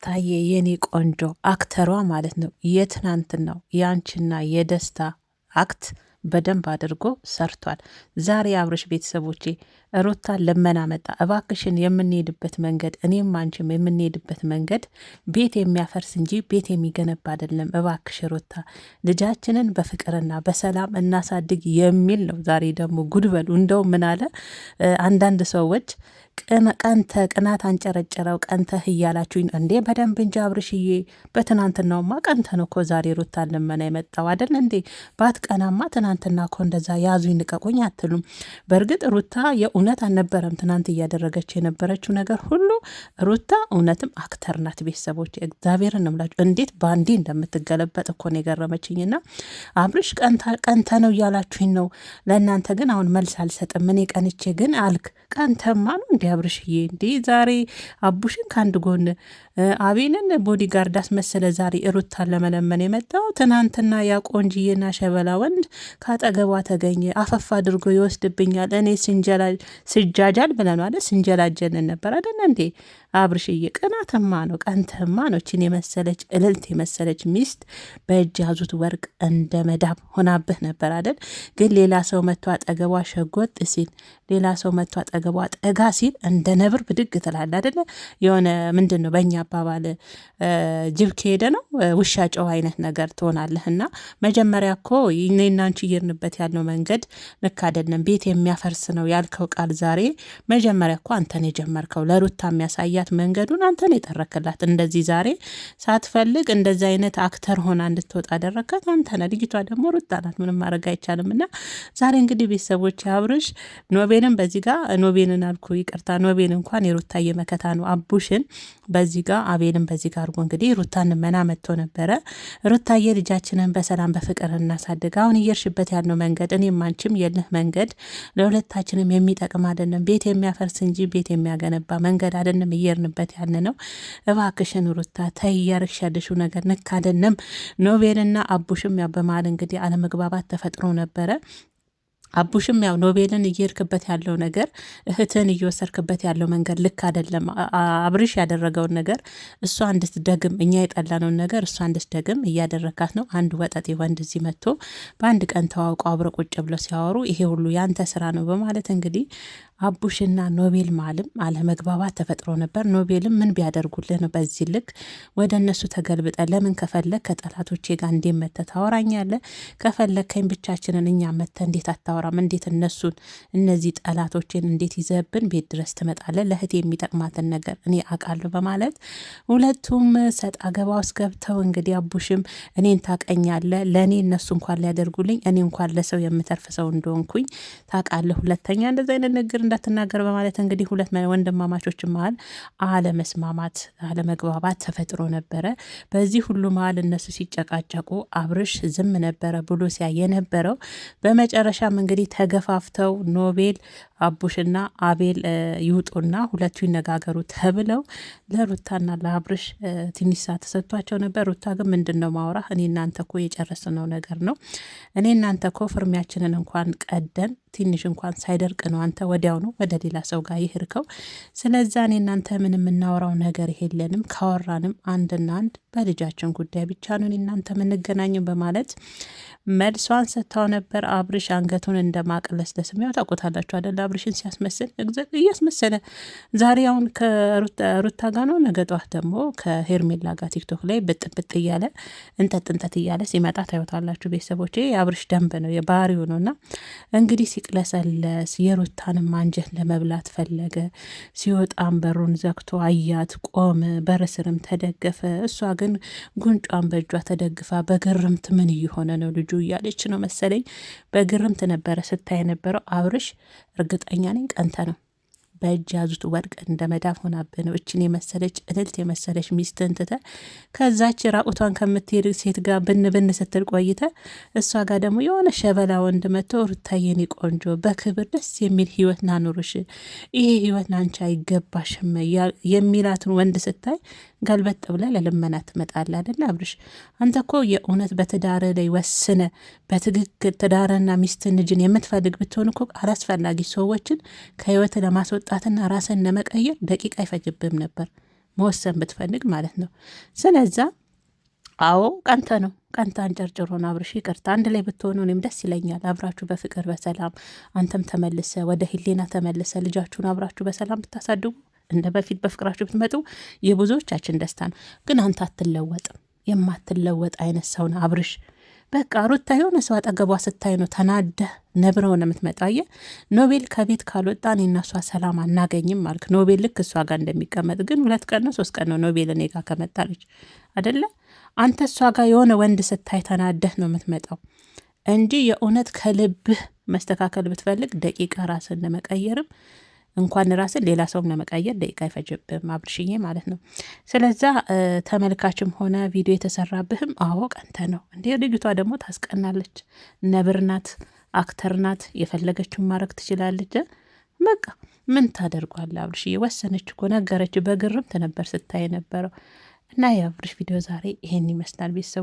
ሩታዬ የኔ ቆንጆ አክተሯ ማለት ነው። የትናንትናው የአንቺና የደስታ አክት በደንብ አድርጎ ሰርቷል። ዛሬ አብርሽ ቤተሰቦቼ ሩታ ልመና መጣ። እባክሽን የምንሄድበት መንገድ እኔም አንቺም የምንሄድበት መንገድ ቤት የሚያፈርስ እንጂ ቤት የሚገነባ አይደለም። እባክሽ ሩታ ልጃችንን በፍቅርና በሰላም እናሳድግ የሚል ነው። ዛሬ ደግሞ ጉድበሉ እንደው ምን አለ አንዳንድ ሰዎች ቀንተ ቅናት አንጨረጨረው ቀንተህ እያላችሁኝ እንዴ? በደንብ እንጂ አብርሽዬ፣ በትናንትናውማ ቀንተን እኮ ዛሬ ሩታን ልመና የመጣው አይደል እንዴ? ባትቀናማ ትናንትና እኮ እንደዛ ያዙኝ ልቀቁኝ አትሉም። በእርግጥ ሩታ የእውነት አልነበረም ትናንት እያደረገች የነበረችው ነገር ሁሉ። ሩታ እውነትም አክተር ናት። ቤተሰቦች እግዚአብሔርን እምላችሁ እንዴት ባንዴ እንደምትገለበጥ እኮ ነው የገረመችኝና አብርሽ ቀንተ ነው እያላችሁኝ ነው። ለእናንተ ግን አሁን መልስ አልሰጥም። እኔ ቀንቼ ግን አልክ ቀንተማ ነው እንዲ አብርሽዬ። እንዲ ዛሬ አቡሽን ከአንድ ጎን አቤልን ቦዲጋርድ አስመሰለ ዛሬ ሩታን ለመለመን የመጣው። ትናንትና ያ ቆንጅዬና ሸበላ ወንድ ካጠገቧ ተገኘ። አፈፋ አድርጎ ይወስድብኛል እኔ ስጃጃል ብለን አለ ስንጀላጀልን ነበር አደለ እንዴ? አብርሽዬ ቅናትማ ነው ቀንተማ ነው። ችን የመሰለች እልልት የመሰለች ሚስት በእጅ ያዙት ወርቅ እንደ መዳብ ሆናብህ ነበር አይደል? ግን ሌላ ሰው መጥቶ አጠገቧ ሸጎጥ ሲል፣ ሌላ ሰው መጥቶ አጠገቧ ጠጋ ሲል እንደ ነብር ብድግ ትላል አይደለ? የሆነ ምንድን ነው በእኛ አባባል ጅብ ከሄደ ነው ውሻ ጨው አይነት ነገር ትሆናለህ። እና መጀመሪያ እኮ እኔና አንቺ እየርንበት ያለው መንገድ ልክ አይደለም፣ ቤት የሚያፈርስ ነው ያልከው ቃል ዛሬ መጀመሪያ እኮ አንተን የጀመርከው ለሩታ የሚያሳያ መንገዱን አንተን የጠረክላት። እንደዚህ ዛሬ ሳትፈልግ እንደዚህ አይነት አክተር ሆና እንድትወጣ አደረካት አንተነ። ልጅቷ ደግሞ ሩታ ናት፣ ምንም ማድረግ አይቻልም። እና ዛሬ እንግዲህ ቤተሰቦች አብርሽ ኖቤልን በዚህ ጋር ኖቤልን አልኩ ይቅርታ፣ ኖቤል እንኳን የሩታዬ መከታ ነው። አቡሽን በዚህ ጋር አቤልን በዚህ ጋር አድርጎ እንግዲህ ሩታን መና መጥቶ ነበረ። ሩታዬ ልጃችንን በሰላም በፍቅር እናሳድግ። አሁን እየርሽበት ያለው መንገድ እኔም አንቺም የልህ መንገድ ለሁለታችንም የሚጠቅም አይደለም። ቤት የሚያፈርስ እንጂ ቤት የሚያገነባ መንገድ አይደለም እየርንበት ያለ ነው። እባክሽን ሩታ ተይ፣ እያረግሽ ያለሽው ነገር ንክ አይደለም። ኖቤልና አቡሽም ያው በመሀል እንግዲህ አለመግባባት ተፈጥሮ ነበረ። አቡሽም ያው ኖቤልን እየሄድክበት ያለው ነገር እህትን እየወሰርክበት ያለው መንገድ ልክ አይደለም። አብርሽ ያደረገውን ነገር እሷ እንድትደግም እኛ የጠላነውን ነገር እሷ እንድትደግም እያደረካት ነው። አንድ ወጠጤ ወንድ እዚህ መጥቶ በአንድ ቀን ተዋውቀው አብረው ቁጭ ብለው ሲያወሩ ይሄ ሁሉ ያንተ ስራ ነው በማለት እንግዲህ አቡሽና ኖቤል ማልም አለመግባባት ተፈጥሮ ነበር። ኖቤልም ምን ቢያደርጉልህ ነው በዚህ ልክ ወደ እነሱ ተገልብጠ? ለምን ከፈለግ ከጠላቶቼ ጋር እንዴት መተህ ታወራኛለህ? ከፈለግከኝ ብቻችንን እኛ መተህ እንዴት አታወራም? እንዴት እነሱን እነዚህ ጠላቶችን እንዴት ይዘብን ቤት ድረስ ትመጣለህ? ለእህት የሚጠቅማትን ነገር እኔ አውቃለሁ በማለት ሁለቱም ሰጥ አገባ ውስጥ ገብተው እንግዲህ አቡሽም እኔን ታቀኛለህ፣ ለእኔ እነሱ እንኳን ሊያደርጉልኝ እኔ እንኳን ለሰው የምተርፍ ሰው እንደሆንኩኝ ታውቃለህ፣ ሁለተኛ እንደዚ አይነት ነገር እንዳትናገር በማለት እንግዲህ ሁለት ወንድማማቾች መሀል አለመስማማት አለመግባባት ተፈጥሮ ነበረ። በዚህ ሁሉ መሀል እነሱ ሲጨቃጨቁ አብርሽ ዝም ነበረ ብሎ ሲያየ ነበረው። በመጨረሻም እንግዲህ ተገፋፍተው ኖቤል አቡሽና አቤል ይውጡና ሁለቱ ይነጋገሩ ተብለው ለሩታና ለአብርሽ ትንሽ ሰዓት ተሰጥቷቸው ነበር። ሩታ ግን ምንድን ነው ማውራ እኔ እናንተ እኮ የጨረስነው ነገር ነው። እኔ እናንተ እኮ ፍርሚያችንን እንኳን ቀደን ትንሽ እንኳን ሳይደርቅ ነው አንተ ወዲያው ነው ወደ ሌላ ሰው ጋር ይሄድከው። ስለዛ እኔ እናንተ ምንም የምናወራው ነገር የለንም። ካወራንም አንድና አንድ በልጃችን ጉዳይ ብቻ ነው እናንተ የምንገናኘው በማለት መልሷን ሰጥታው ነበር። አብርሽ አንገቱን እንደማቅለስለስ ያው ታውቁታላችሁ አይደል? አብርሽን ሲያስመስል እያስመሰለ ዛሬ አሁን ከሩታ ጋር ነው፣ ነገ ጠዋት ደግሞ ከሄርሜላ ጋር ቲክቶክ ላይ ብጥብጥ እያለ እንጠጥ እያለ ሲመጣ ታዩታላችሁ ቤተሰቦቼ። የአብርሽ ደንብ ነው የባህሪው ነውና እንግዲህ ሲቅለሰለስ የሩታንም አንጀት ለመብላት ፈለገ። ሲወጣም በሩን ዘግቶ አያት፣ ቆመ፣ በርስርም ተደገፈ። እሷ ግን ጉንጯን በእጇ ተደግፋ በግርምት ምን እየሆነ ነው ልጁ እያለች ነው መሰለኝ። በግርምት ነበረ ስታይ የነበረው። አብርሽ እርግጠኛ ነኝ ቀንተ ነው በእጅ ያዙት ወርቅ እንደ መዳፍ ሆናብህ ነው። እችን የመሰለች እልልት የመሰለች ሚስትን ትተህ ከዛች ራቁቷን ከምትሄድ ሴት ጋር ብን ስትል ቆይተ እሷ ጋር ደግሞ የሆነ ሸበላ ወንድ መጥቶ ሩታዬ የኔ ቆንጆ በክብር ደስ የሚል ህይወት ናኑርሽ፣ ይሄ ህይወት ናንቺ አይገባሽም የሚላትን ወንድ ስታይ ገልበጥ ብለ ለልመና ትመጣለህ አይደል? አብርሽ አንተ እኮ የእውነት በትዳር ላይ ወስነ በትክክል ትዳርና ሚስትን ልጅን የምትፈልግ ብትሆን እኮ አላስፈላጊ ሰዎችን ከህይወት ለማስወጣትና ራስን ለመቀየር ደቂቃ አይፈጅብም ነበር። መወሰን ብትፈልግ ማለት ነው። ስለዛ አዎ ቀንተ ነው ቀንተ አንጨርጭሮን አብርሽ ይቅርታ፣ አንድ ላይ ብትሆኑ እኔም ደስ ይለኛል። አብራችሁ በፍቅር በሰላም አንተም ተመልሰ ወደ ሂሌና ተመልሰ ልጃችሁን አብራችሁ በሰላም ብታሳድጉ እንደ በፊት በፍቅራችሁ ብትመጡ የብዙዎቻችን ደስታ ነው። ግን አንተ አትለወጥም። የማትለወጥ አይነት ሰውን አብርሽ በቃ ሩታ የሆነ ሰው አጠገቧ ስታይ ነው ተናደህ ነብረው ነው የምትመጣየ። ኖቤል ከቤት ካልወጣ እኔ እና እሷ ሰላም አናገኝም አልክ። ኖቤል ልክ እሷ ጋር እንደሚቀመጥ ግን 2 ቀን ነው 3 ቀን ነው ኖቤል እኔ ጋር ከመጣለች አደለ። አንተ እሷ ጋር የሆነ ወንድ ስታይ ተናደህ ነው የምትመጣው እንጂ የእውነት ከልብህ መስተካከል ብትፈልግ ደቂቃ ራስን ለመቀየርም እንኳን ራስን ሌላ ሰውም ለመቀየር ደቂቃ አይፈጅብህም አብርሽዬ ማለት ነው። ስለዛ ተመልካችም ሆነ ቪዲዮ የተሰራብህም አዎ ቀንተ ነው እንዴ። ልጅቷ ደግሞ ታስቀናለች። ነብርናት፣ አክተርናት፣ የፈለገችውን ማድረግ ትችላለች። በቃ ምን ታደርጓለ አብርሽዬ። ወሰነች እኮ ነገረች። በግርምት ነበር ስታይ የነበረው እና የአብርሽ ቪዲዮ ዛሬ ይሄን ይመስላል ቤተሰቡ።